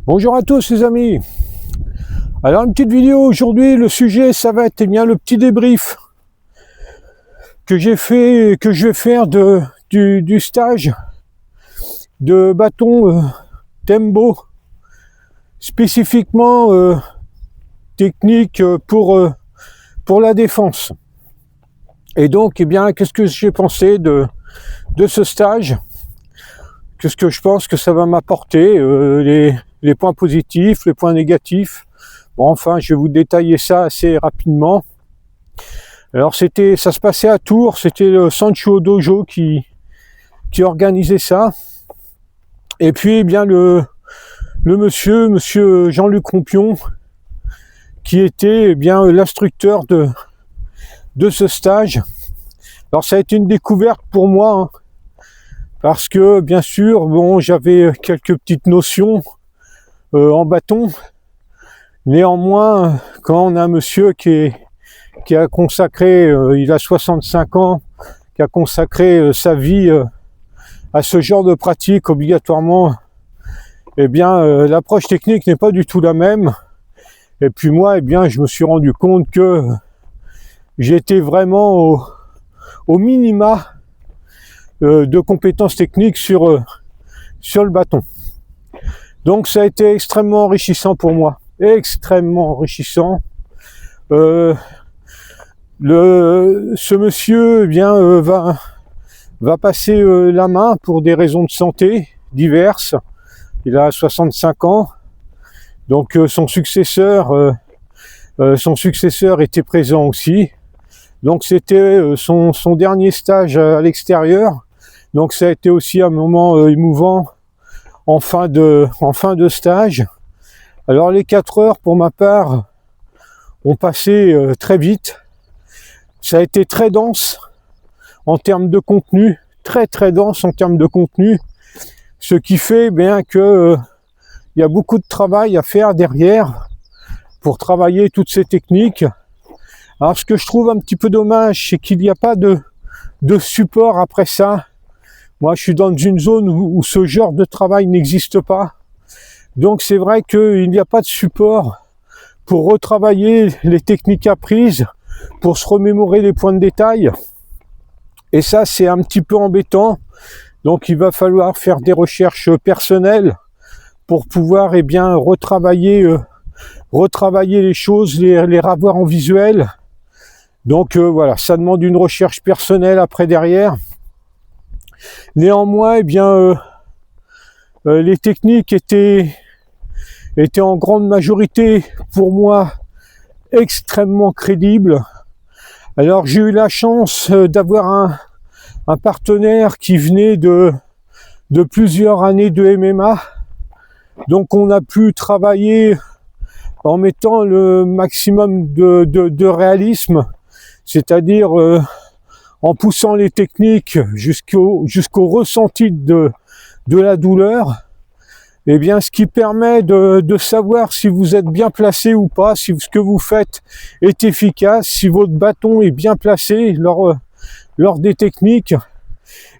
Bonjour à tous les amis. Alors une petite vidéo aujourd'hui, le sujet ça va être bien le petit débrief que j'ai fait, que je vais faire du stage de bâton Tembo, spécifiquement technique pour la défense. Et donc, eh bien, qu'est-ce que j'ai pensé de ce stage? Qu'est-ce que je pense que ça va m'apporter, les points positifs, les points négatifs. Bon, enfin, je vais vous détailler ça assez rapidement. Alors, ça se passait à Tours, c'était le Sancho Dojo qui organisait ça. Et puis, eh bien, le monsieur Jean-Luc Rompion, qui était, eh bien, l'instructeur de ce stage. Alors, ça a été une découverte pour moi, hein, parce que, bien sûr, bon, j'avais quelques petites notions en bâton. Néanmoins, quand on a un monsieur qui a consacré, il a 65 ans, qui a consacré sa vie à ce genre de pratique obligatoirement, eh bien, l'approche technique n'est pas du tout la même. Et puis moi, eh bien, je me suis rendu compte que j'étais vraiment au minima de compétences techniques sur le bâton. Donc ça a été extrêmement enrichissant pour moi, extrêmement enrichissant. Ce monsieur, eh bien, va passer la main pour des raisons de santé diverses. Il a 65 ans, donc son successeur était présent aussi. Donc c'était son dernier stage à l'extérieur. Donc ça a été aussi un moment émouvant en fin de stage. Alors les 4 heures pour ma part ont passé très vite. Ça a été très dense en termes de contenu, très dense en termes de contenu, ce qui fait bien que il y a beaucoup de travail à faire derrière pour travailler toutes ces techniques. Alors ce que je trouve un petit peu dommage, c'est qu'il n'y a pas de support après ça. Moi, je suis dans une zone où ce genre de travail n'existe pas. Donc, c'est vrai qu'il n'y a pas de support pour retravailler les techniques apprises, pour se remémorer les points de détail. Et ça, c'est un petit peu embêtant. Donc, il va falloir faire des recherches personnelles pour pouvoir, eh bien, retravailler les choses, les revoir en visuel. Donc, voilà, ça demande une recherche personnelle après derrière. Néanmoins, eh bien, les techniques étaient en grande majorité, pour moi, extrêmement crédibles. Alors, j'ai eu la chance d'avoir un partenaire qui venait de plusieurs années de MMA. Donc, on a pu travailler en mettant le maximum de réalisme, c'est-à-dire en poussant les techniques jusqu'au ressenti de la douleur, eh bien, ce qui permet de savoir si vous êtes bien placé ou pas, si ce que vous faites est efficace, si votre bâton est bien placé lors des techniques.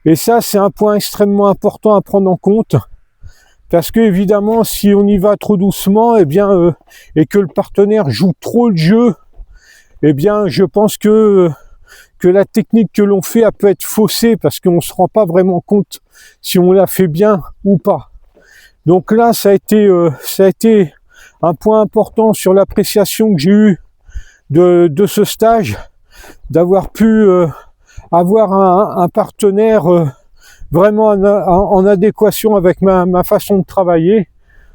Et ça, c'est un point extrêmement important à prendre en compte, parce que évidemment, si on y va trop doucement, eh bien, et que le partenaire joue trop le jeu, eh bien, je pense que la technique que l'on fait, elle peut être faussée parce qu'on ne se rend pas vraiment compte si on la fait bien ou pas. Donc là, ça a été un point important sur l'appréciation que j'ai eue de ce stage, d'avoir pu avoir un partenaire vraiment en adéquation avec ma façon de travailler.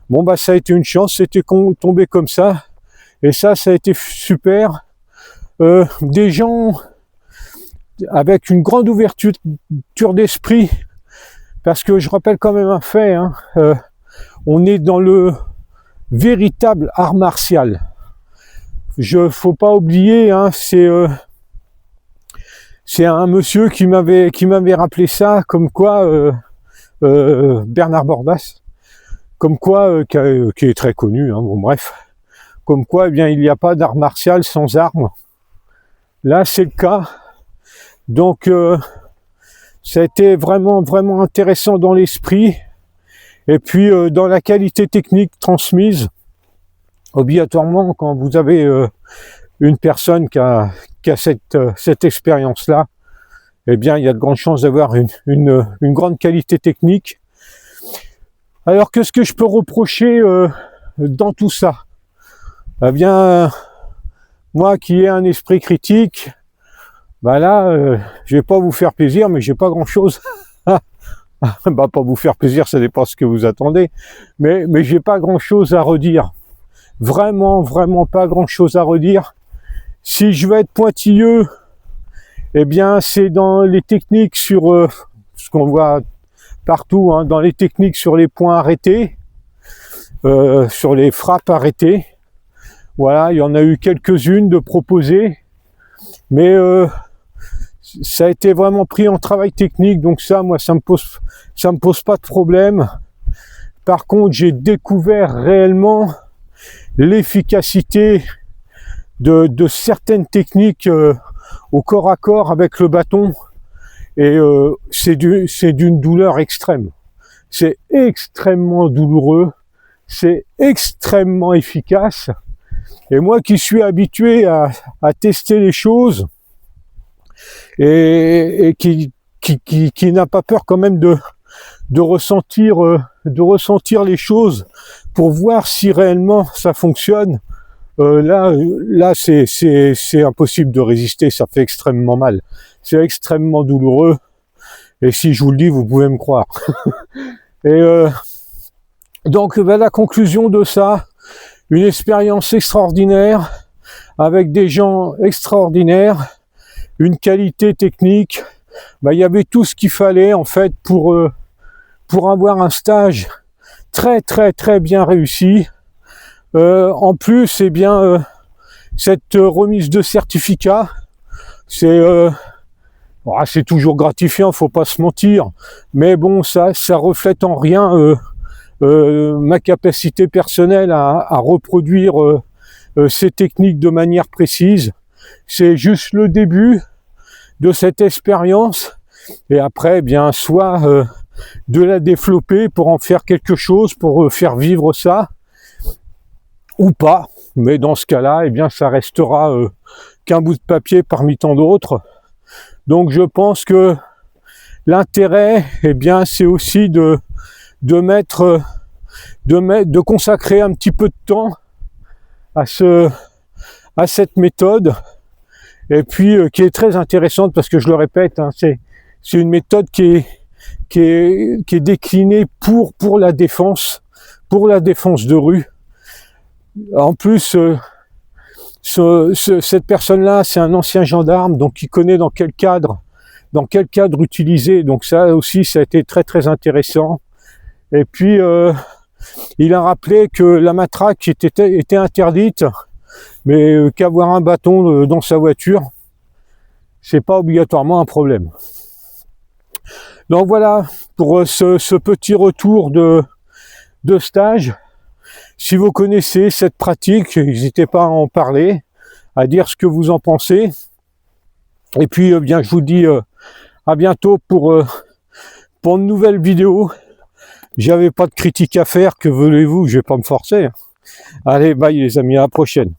Bon, bah, ça a été une chance, c'était tombé comme ça. Et ça a été super. Des gens avec une grande ouverture d'esprit, parce que je rappelle quand même un fait, hein, on est dans le véritable art martial. Faut pas oublier, hein, c'est un monsieur qui m'avait rappelé ça, comme quoi Bernard Bordas, comme quoi qui est très connu, hein, bon bref, comme quoi, eh bien, il n'y a pas d'art martial sans armes. Là, c'est le cas. Donc, ça a été vraiment intéressant dans l'esprit. Et puis dans la qualité technique transmise, obligatoirement quand vous avez une personne qui a cette expérience-là, eh bien il y a de grandes chances d'avoir une grande qualité technique. Alors qu'est-ce que je peux reprocher dans tout ça? Eh bien, moi qui ai un esprit critique, bah là, je vais pas vous faire plaisir, mais j'ai pas grand-chose. Bah pas vous faire plaisir, ça dépend ce que vous attendez, mais j'ai pas grand-chose à redire. Vraiment pas grand-chose à redire. Si je veux être pointilleux, eh bien c'est dans les techniques sur ce qu'on voit partout, hein, dans les techniques sur les points arrêtés, sur les frappes arrêtées. Voilà, il y en a eu quelques-unes de proposées, mais ça a été vraiment pris en travail technique, donc ça, moi, ça me pose pas de problème. Par contre, j'ai découvert réellement l'efficacité de certaines techniques au corps à corps avec le bâton, et c'est d'une douleur extrême. C'est extrêmement douloureux, c'est extrêmement efficace. Et moi qui suis habitué à tester les choses et qui n'a pas peur quand même de ressentir les choses pour voir si réellement ça fonctionne, là c'est impossible de résister, ça fait extrêmement mal, c'est extrêmement douloureux, et si je vous le dis, vous pouvez me croire. Et donc la conclusion de ça, une expérience extraordinaire, avec des gens extraordinaires, une qualité technique, il y avait tout ce qu'il fallait en fait pour avoir un stage très bien réussi. En plus, eh bien, cette remise de certificat, c'est toujours gratifiant, faut pas se mentir, mais bon, ça reflète en rien ma capacité personnelle à reproduire ces techniques de manière précise. C'est juste le début de cette expérience, et après, eh bien, soit de la développer pour en faire quelque chose, pour faire vivre ça, ou pas. Mais dans ce cas-là, eh bien, ça restera qu'un bout de papier parmi tant d'autres. Donc, je pense que l'intérêt, eh bien, c'est aussi de consacrer un petit peu de temps à cette méthode, et puis qui est très intéressante parce que, je le répète, hein, c'est une méthode qui est déclinée pour la défense de rue. En plus, cette personne-là, c'est un ancien gendarme, donc il connaît dans quel cadre utiliser. Donc ça aussi, ça a été très intéressant. Et puis, il a rappelé que la matraque était interdite, mais qu'avoir un bâton dans sa voiture, c'est pas obligatoirement un problème. Donc voilà pour ce petit retour de stage. Si vous connaissez cette pratique, n'hésitez pas à en parler, à dire ce que vous en pensez. Et puis, bien, je vous dis à bientôt pour une nouvelle vidéo. J'avais pas de critique à faire, que voulez-vous, je vais pas me forcer. Allez, bye les amis, à la prochaine.